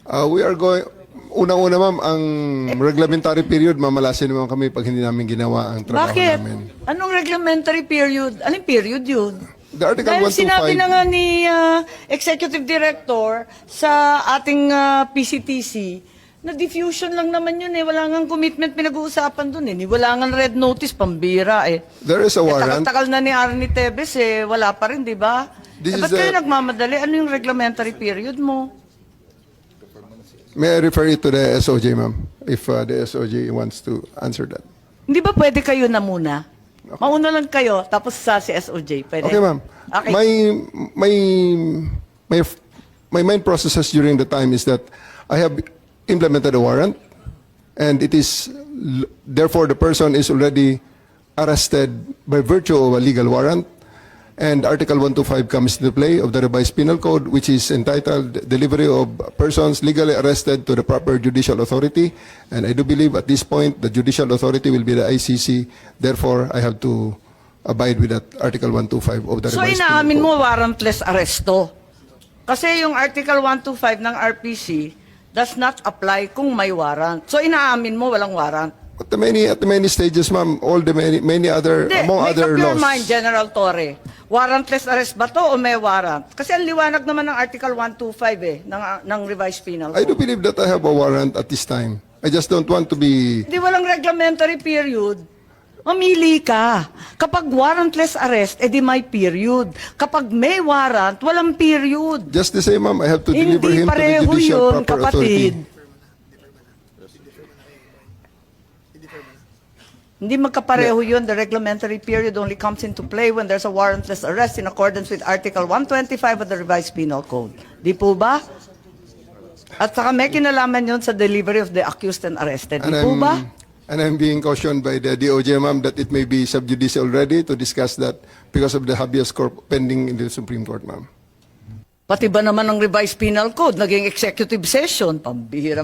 We are going, unang-una ma'am, ang reglementary period, mamalasin naman kami pag hindi namin ginawa ang trabaho Bakit? namin. Anong reglementary period? Anong period yun? The Article Dahil sinabi 125, na nga ni Executive Director sa ating PCTC, na diffusion lang naman yun eh. Wala nga commitment pinag-uusapan dun eh. Wala nga red notice, pambira eh. there is a warrant. Tagal-tagal na ni Arnie Tevez eh. Wala pa rin, di ba? This Ba't is kayo a- nagmamadali? Ano yung reglementary period mo? May I refer it to the SOJ, ma'am, if the SOJ wants to answer that. Hindi ba pwede kayo na muna? Mauna lang kayo, tapos sa si SOJ. Pwede? Okay, ma'am. Okay. My main processes during the time is that I have implemented a warrant, and it is therefore the person is already arrested by virtue of a legal warrant, and Article 125 comes into play of the revised penal code, which is entitled delivery of persons legally arrested to the proper judicial authority, and I do believe at this point the judicial authority will be the ICC. Therefore, I have to abide with that Article 125 of the So revised penal inaamin code. mo warrantless arresto. Kasi yung Article 125 ng RPC does not apply kung may warrant. So inaamin mo walang warrant. At the many stages, ma'am, all the many other, Hindi, among make other up your laws. mind, General Torre. Warrantless arrest ba to o may warrant? Kasi ang liwanag naman ng Article 125 eh, ng revised penal I do code. believe that I have a warrant at this time. I just don't want to be... Hindi walang reglementary period. Mamili ka. Kapag warrantless arrest, edi may period. Kapag may warrant, walang period. Just the same, ma'am, I have to deliver Hindi him to the pareho judicial yun, proper kapatid. authority. Hindi magkapareho yun. The reglementary period only comes into play when there's a warrantless arrest in accordance with Article 125 of the Revised Penal Code. Di po ba? At saka may kinalaman yun sa delivery of the accused and arrested. Di po ba? And I'm being cautioned by the DOJ, ma'am, that it may be sub judice already to discuss that because of the habeas corpus pending in the Supreme Court, ma'am. Pati ba naman ang Revised Penal Code, naging executive session, pambihira.